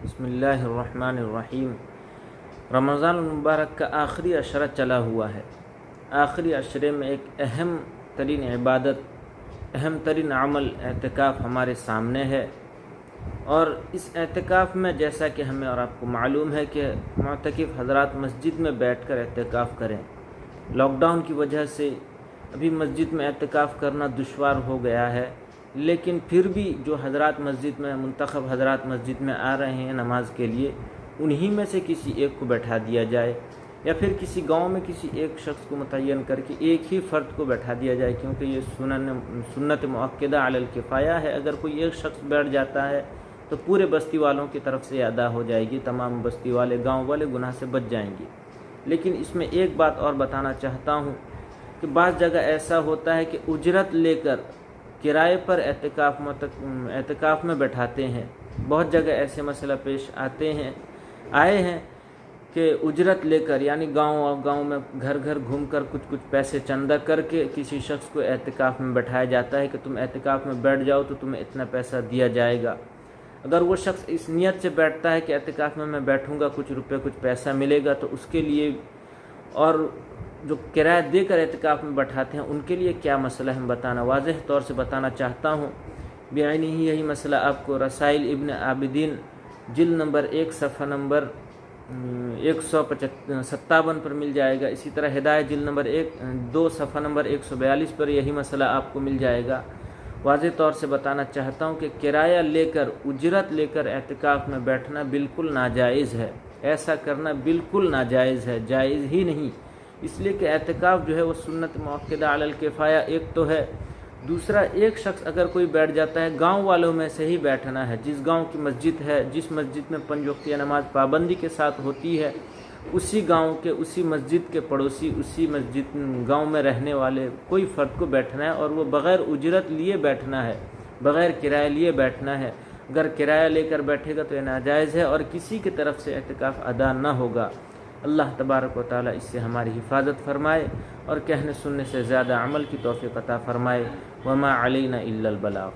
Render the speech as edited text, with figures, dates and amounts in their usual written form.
بسم اللہ الرحمن الرحیم۔ رمضان المبارک کا آخری عشرہ چلا ہوا ہے۔ آخری عشرے میں ایک اہم ترین عبادت، اہم ترین عمل اعتکاف ہمارے سامنے ہے، اور اس اعتکاف میں جیسا کہ ہمیں اور آپ کو معلوم ہے کہ معتکف حضرات مسجد میں بیٹھ کر اعتکاف کریں۔ لاک ڈاؤن کی وجہ سے ابھی مسجد میں اعتکاف کرنا دشوار ہو گیا ہے، لیکن پھر بھی جو حضرات مسجد میں منتخب حضرات مسجد میں آ رہے ہیں نماز کے لیے، انہی میں سے کسی ایک کو بیٹھا دیا جائے، یا پھر کسی گاؤں میں کسی ایک شخص کو متعین کر کے ایک ہی فرد کو بیٹھا دیا جائے، کیونکہ یہ سنت مؤکدہ علی الکفایہ ہے۔ اگر کوئی ایک شخص بیٹھ جاتا ہے تو پورے بستی والوں کی طرف سے ادا ہو جائے گی، تمام بستی والے گاؤں والے گناہ سے بچ جائیں گے۔ لیکن اس میں ایک بات اور بتانا چاہتا ہوں کہ بعض جگہ ایسا ہوتا ہے کہ اجرت لے کر کرائے پر اعتکاف میں بیٹھاتے ہیں۔ بہت جگہ ایسے مسئلہ پیش آئے ہیں کہ اجرت لے کر، یعنی گاؤں میں گھر گھر گھوم کر کچھ پیسے چندہ کر کے کسی شخص کو اعتکاف میں بٹھایا جاتا ہے کہ تم اعتکاف میں بیٹھ جاؤ تو تمہیں اتنا پیسہ دیا جائے گا۔ اگر وہ شخص اس نیت سے بیٹھتا ہے کہ اعتکاف میں بیٹھوں گا، کچھ روپے کچھ پیسہ ملے گا، تو اس کے لیے، اور جو کرایہ دے کر اعتکاف میں بیٹھاتے ہیں ان کے لیے کیا مسئلہ ہے، بتانا واضح طور سے بتانا چاہتا ہوں۔ بعینی ہی یہی مسئلہ آپ کو رسائل ابن عابدین جلد نمبر 1 صفحہ نمبر 157 پر مل جائے گا۔ اسی طرح ہدایت جلد نمبر 2 صفحہ نمبر 142 پر یہی مسئلہ آپ کو مل جائے گا۔ واضح طور سے بتانا چاہتا ہوں کہ کرایہ لے کر، اجرت لے کر اعتکاف میں بیٹھنا بالکل ناجائز ہے۔ ایسا کرنا بالکل ناجائز ہے، جائز ہی نہیں۔ اس لیے کہ اعتکاف جو ہے وہ سنت مؤکدہ علی الکفایہ ایک تو ہے، دوسرا ایک شخص اگر کوئی بیٹھ جاتا ہے، گاؤں والوں میں سے ہی بیٹھنا ہے۔ جس گاؤں کی مسجد ہے، جس مسجد میں 5 وقتیہ نماز پابندی کے ساتھ ہوتی ہے، اسی گاؤں کے، اسی مسجد کے پڑوسی، اسی مسجد گاؤں میں رہنے والے کوئی فرد کو بیٹھنا ہے، اور وہ بغیر اجرت لیے بیٹھنا ہے، بغیر کرایہ لیے بیٹھنا ہے۔ اگر کرایہ لے کر بیٹھے گا تو یہ ناجائز ہے، اور کسی کی طرف سے اعتکاف ادا نہ ہوگا۔ اللہ تبارک و تعالیٰ اس سے ہماری حفاظت فرمائے، اور کہنے سننے سے زیادہ عمل کی توفیق عطا فرمائے۔ وما علینا الا البلاغ۔